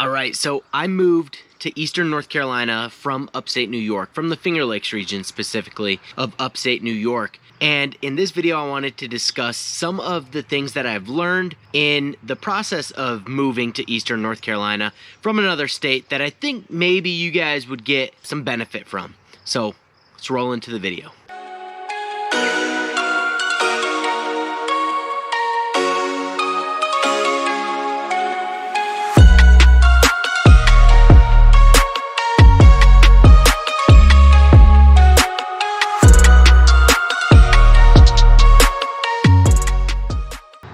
All right, so I moved to Eastern North Carolina from upstate New York, from the Finger Lakes region specifically of upstate New York. And in this video, I wanted to discuss some of the things that I've learned in the process of moving to Eastern North Carolina from another state that I think maybe you guys would get some benefit from. So let's roll into the video.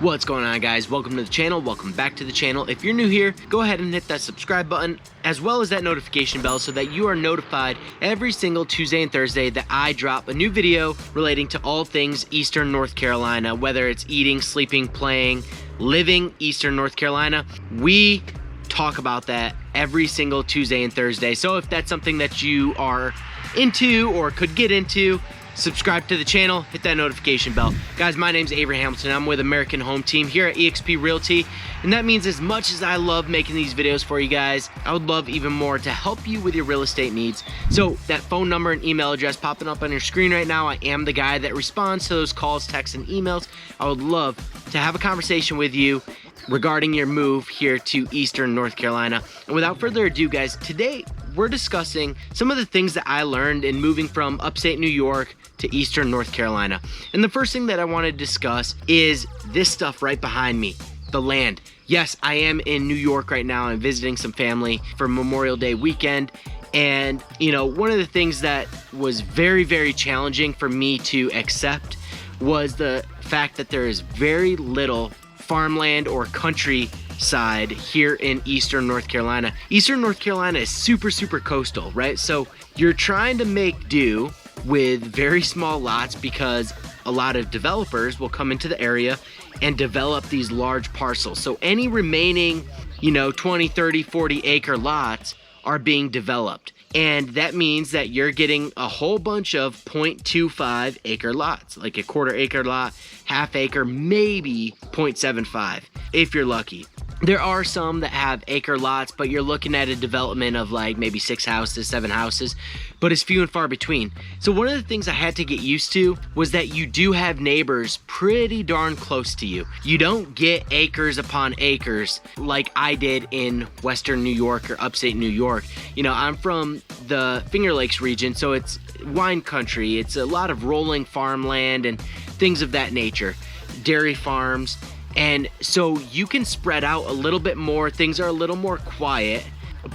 What's going on, guys? Welcome to the channel. Welcome back to the channel. If you're new here, go ahead and hit that subscribe button as well as that notification bell so that you are notified every single Tuesday and Thursday that I drop a new video relating to all things Eastern North Carolina, whether it's eating, sleeping, playing, living Eastern North Carolina. We talk about that every single Tuesday and Thursday. So if that's something that you are into or could get into, subscribe to the channel, hit that notification bell. Guys, my name's Avery. I'm with American Home Team here at eXp Realty, and that means as much as I love making these videos for you guys, I would love even more to help you with your real estate needs. So that phone number and email address popping up on your screen right now, I am the guy that responds to those calls, texts, and emails. I would love to have a conversation with you regarding your move here to Eastern North Carolina. And without further ado, guys, today we're discussing some of the things that I learned in moving from upstate New York to Eastern North Carolina. And the first thing that I want to discuss is this stuff right behind me, the land. Yes, I am in New York right now. I'm visiting some family for Memorial Day weekend. And, you know, one of the things that was very, very challenging for me to accept was the fact that there is very little farmland or countryside here in Eastern North Carolina. Eastern North Carolina is super coastal, right? So you're trying to make do with very small lots because a lot of developers will come into the area and develop these large parcels. So any remaining, 20, 30, 40 acre lots are being developed. And that means that you're getting a whole bunch of 0.25 acre lots, like a quarter acre lot, half acre, maybe 0.75 if you're lucky. There are some that have acre lots, but you're looking at a development of like maybe 6 houses, 7 houses, but it's few and far between. So one of the things I had to get used to was that you do have neighbors pretty darn close to you. You don't get acres upon acres like I did in Western New York or upstate New York. I'm from the Finger Lakes region, so it's wine country. It's a lot of rolling farmland and things of that nature, dairy farms. And so you can spread out a little bit more. Things are a little more quiet,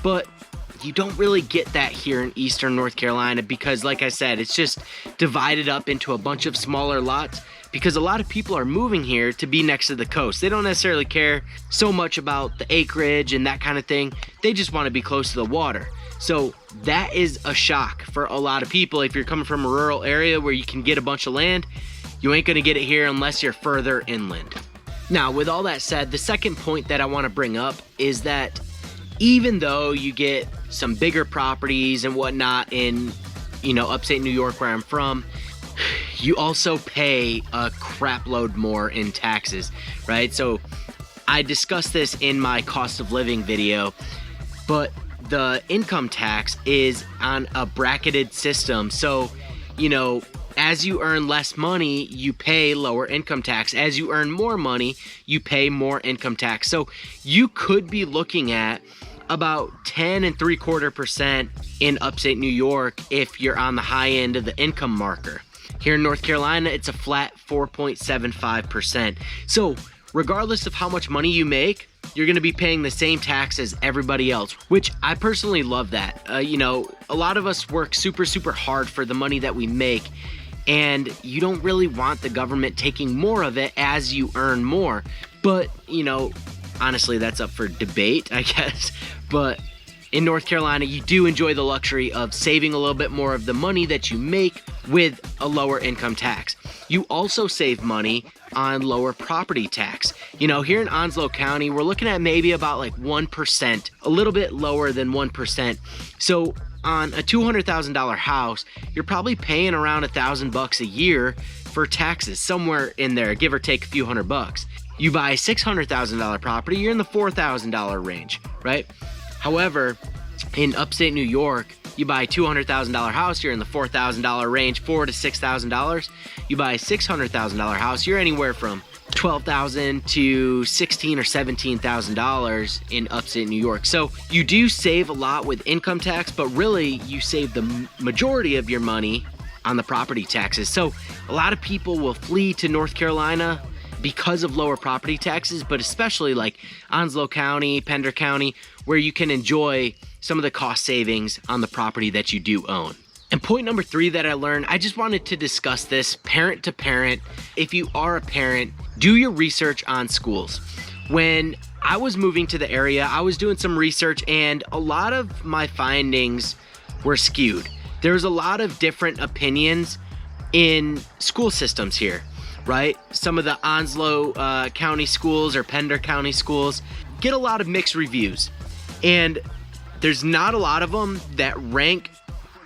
but you don't really get that here in Eastern North Carolina because, like I said, it's just divided up into a bunch of smaller lots because a lot of people are moving here to be next to the coast. They don't necessarily care so much about the acreage and that kind of thing. They just want to be close to the water. So that is a shock for a lot of people. If you're coming from a rural area where you can get a bunch of land, you ain't going to get it here unless you're further inland. Now, with all that said, the second point that I want to bring up is that even though you get some bigger properties and whatnot in, upstate New York where I'm from, you also pay a crap load more in taxes, right? So I discussed this in my cost of living video, but the income tax is on a bracketed system. So, as you earn less money, you pay lower income tax. As you earn more money, you pay more income tax. So you could be looking at about 10.75% in upstate New York if you're on the high end of the income marker. Here in North Carolina, it's a flat 4.75%. So regardless of how much money you make, you're going to be paying the same tax as everybody else, which I personally love that. A lot of us work super hard for the money that we make, and you don't really want the government taking more of it as you earn more. But, honestly, that's up for debate, I guess. But in North Carolina, you do enjoy the luxury of saving a little bit more of the money that you make with a lower income tax. You also save money on lower property tax. Here in Onslow County, we're looking at maybe about like 1%, a little bit lower than 1%. So on a $200,000 house, you're probably paying around $1,000 a year for taxes, somewhere in there, give or take a few $100. You buy a $600,000 property, you're in the $4,000 range, right? However, in upstate New York, you buy a $200,000 house, you're in the $4,000 range, $4,000 to $6,000. You buy a $600,000 house, you're anywhere from $12,000 to $16,000 or $17,000 in upstate New York. So you do save a lot with income tax, but really you save the majority of your money on the property taxes. So a lot of people will flee to North Carolina because of lower property taxes, but especially like Onslow County, Pender County, where you can enjoy some of the cost savings on the property that you do own. And point number 3 that I learned, I just wanted to discuss this parent to parent. If you are a parent, do your research on schools. When I was moving to the area, I was doing some research and a lot of my findings were skewed. There's a lot of different opinions in school systems here, right? Some of the Onslow County schools or Pender County schools get a lot of mixed reviews. And there's not a lot of them that rank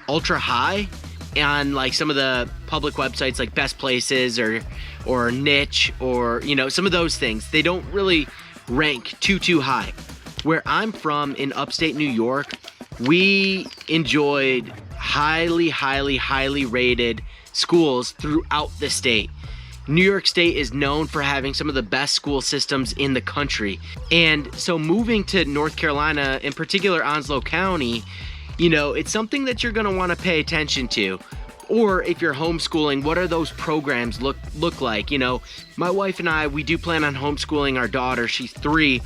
ultra high on like some of the public websites like Best Places or Niche or, you know, some of those things. They don't really rank too high. Where I'm from in upstate New York, we enjoyed highly rated schools throughout the state. New York State is known for having some of the best school systems in the country. And so moving to North Carolina, in particular Onslow County, you know, it's something that you're going to want to pay attention to. Or if you're homeschooling, what are those programs look like? You know, my wife and I, we do plan on homeschooling our daughter. She's 3.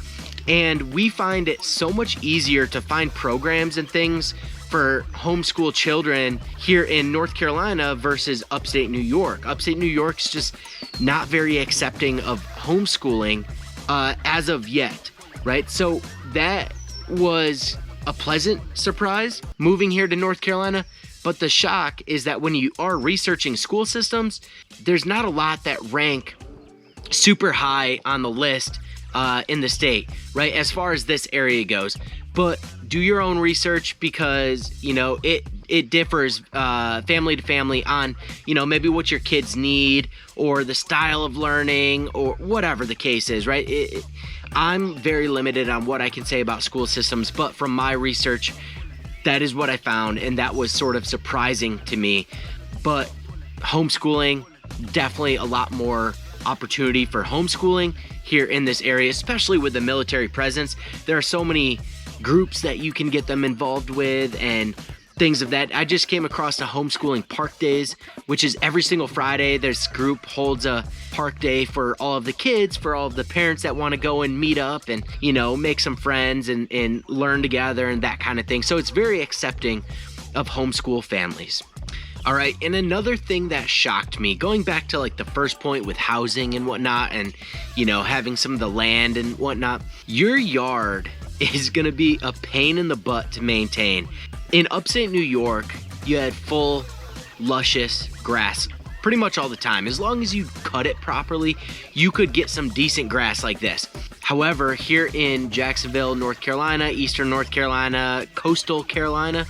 And we find it so much easier to find programs and things for homeschool children here in North Carolina versus upstate New York. Upstate New York's just not very accepting of homeschooling as of yet, right? So that was a pleasant surprise moving here to North Carolina. But the shock is that when you are researching school systems, there's not a lot that rank super high on the list in the state, right? As far as this area goes. But do your own research because, you know, it differs family to family on, you know, maybe what your kids need or the style of learning or whatever the case is, right? I'm very limited on what I can say about school systems, but from my research, that is what I found, and that was sort of surprising to me. But homeschooling, definitely a lot more opportunity for homeschooling here in this area, especially with the military presence. There are so many groups that you can get them involved with and things of that. I just came across the homeschooling park days, which is every single Friday. This group holds a park day for all of the kids, for all of the parents that want to go and meet up and, you know, make some friends and learn together and that kind of thing. So it's very accepting of homeschool families. All right, and another thing that shocked me, going back to like the first point with housing and whatnot and, you know, having some of the land and whatnot, your yard is going to be a pain in the butt to maintain. In upstate New York, you had full, luscious grass pretty much all the time. As long as you cut it properly, you could get some decent grass like this. However, here in Jacksonville, North Carolina, Eastern North Carolina, Coastal Carolina,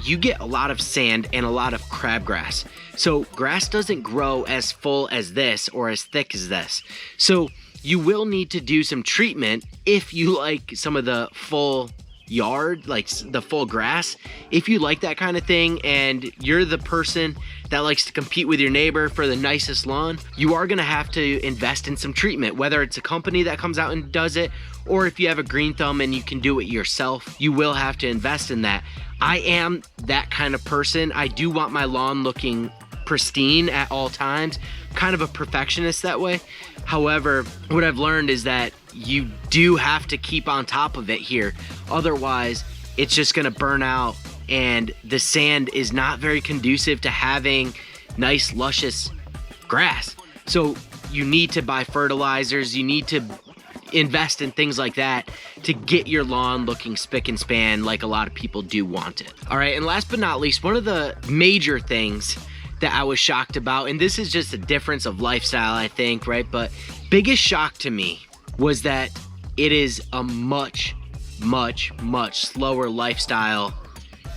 you get a lot of sand and a lot of crabgrass. So grass doesn't grow as full as this or as thick as this. So you will need to do some treatment if you like some of the full yard, like the full grass. If you like that kind of thing and you're the person that likes to compete with your neighbor for the nicest lawn, you are going to have to invest in some treatment, whether it's a company that comes out and does it, or if you have a green thumb and you can do it yourself, you will have to invest in that. I am that kind of person. I do want my lawn looking pristine at all times, kind of a perfectionist that way. However, what I've learned is that you do have to keep on top of it here. Otherwise, it's just going to burn out, and the sand is not very conducive to having nice, luscious grass. So you need to buy fertilizers. You need to invest in things like that to get your lawn looking spick and span like a lot of people do want it. All right, and last but not least, one of the major things that I was shocked about, and this is just a difference of lifestyle, I think, right? But biggest shock to me was that it is a much slower lifestyle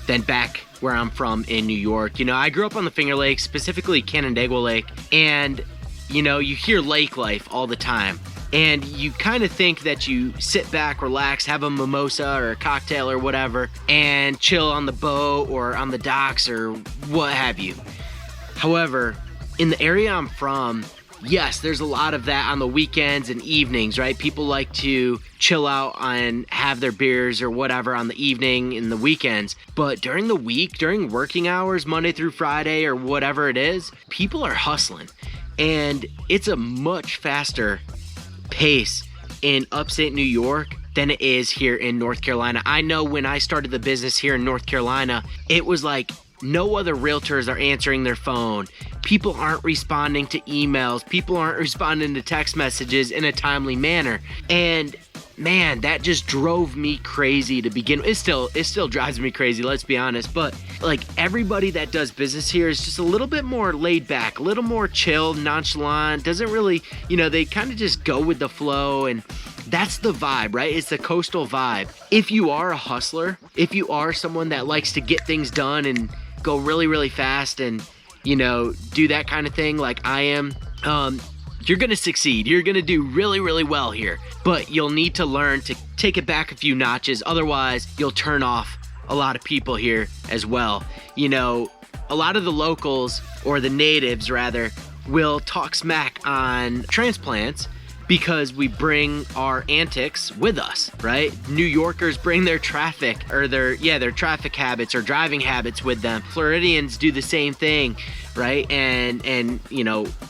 than back where I'm from in New York. You know, I grew up on the Finger Lakes, specifically Canandaigua Lake, and, you know, you hear lake life all the time. And you kind of think that you sit back, relax, have a mimosa or a cocktail or whatever, and chill on the boat or on the docks or what have you. However, in the area I'm from, yes, there's a lot of that on the weekends and evenings, right? People like to chill out and have their beers or whatever on the evening and the weekends. But during the week, during working hours, Monday through Friday or whatever it is, people are hustling. And it's a much faster pace in upstate New York than it is here in North Carolina. I know when I started the business here in North Carolina, it was like no other realtors are answering their phone. People aren't responding to emails. People aren't responding to text messages in a timely manner. And man, that just drove me crazy to begin with. It still drives me crazy, let's be honest. But like everybody that does business here is just a little bit more laid back, a little more chill, nonchalant, doesn't really, they kind of just go with the flow. And that's the vibe, right? It's the coastal vibe. If you are a hustler, if you are someone that likes to get things done and go really, really fast and, do that kind of thing like I am, you're going to succeed. You're going to do really, really well here. But you'll need to learn to take it back a few notches. Otherwise, you'll turn off a lot of people here as well. A lot of the locals, or the natives rather, will talk smack on transplants because we bring our antics with us, right? New Yorkers bring their traffic or their traffic habits or driving habits with them. Floridians do the same thing, right? And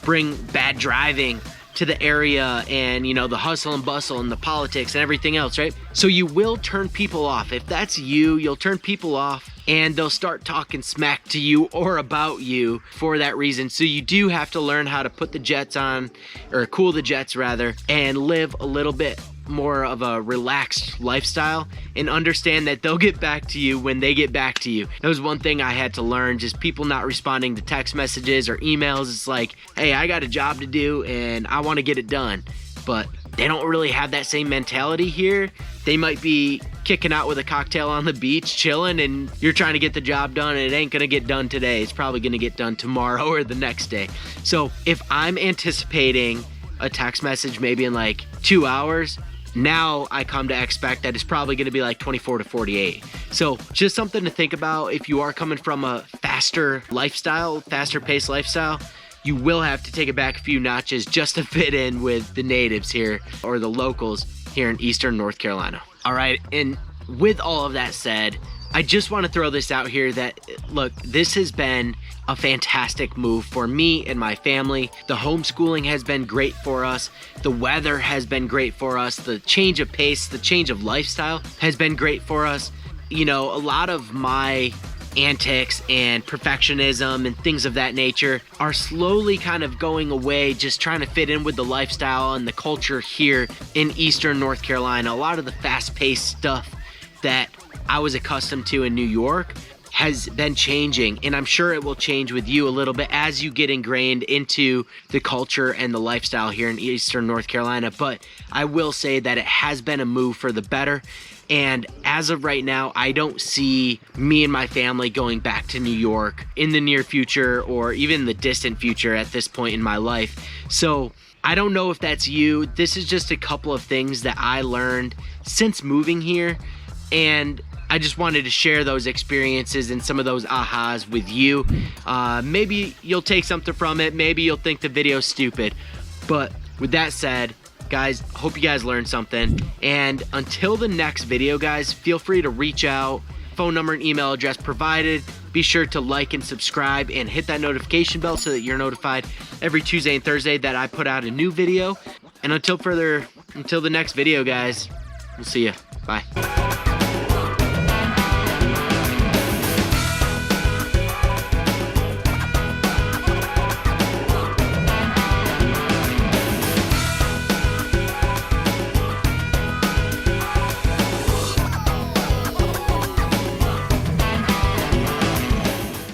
bring bad driving to the area and, the hustle and bustle and the politics and everything else, right? So you will turn people off. If that's you, you'll turn people off and they'll start talking smack to you or about you for that reason. So you do have to learn how to put the jets on, or cool the jets rather, and live a little bit more of a relaxed lifestyle and understand that they'll get back to you when they get back to you. That was one thing I had to learn, just people not responding to text messages or emails. It's like, hey, I got a job to do and I want to get it done. But they don't really have that same mentality here. They might be kicking out with a cocktail on the beach, chilling, and you're trying to get the job done, and it ain't gonna get done today. It's probably gonna get done tomorrow or the next day. So if I'm anticipating a text message maybe in like 2 hours, now I come to expect that it's probably going to be like 24 to 48. So just something to think about if you are coming from a faster paced lifestyle, you will have to take it back a few notches just to fit in with the natives here or the locals here in Eastern North Carolina. All right, and with all of that said, I just want to throw this out here that, look, this has been a fantastic move for me and my family. The homeschooling has been great for us. The weather has been great for us. The change of pace, the change of lifestyle has been great for us. A lot of my antics and perfectionism and things of that nature are slowly kind of going away, just trying to fit in with the lifestyle and the culture here in Eastern North Carolina. A lot of the fast-paced stuff that I was accustomed to in New York has been changing, and I'm sure it will change with you a little bit as you get ingrained into the culture and the lifestyle here in Eastern North Carolina. But I will say that it has been a move for the better, and as of right now, I don't see me and my family going back to New York in the near future or even the distant future at this point in my life. So I don't know if that's you. This is just a couple of things that I learned since moving here, and I just wanted to share those experiences and some of those ahas with you. Maybe you'll take something from it. Maybe you'll think the video's stupid. But with that said, guys, hope you guys learned something. And until the next video, guys, feel free to reach out. Phone number and email address provided. Be sure to like and subscribe and hit that notification bell so that you're notified every Tuesday and Thursday that I put out a new video. And until the next video, guys, we'll see you. Bye.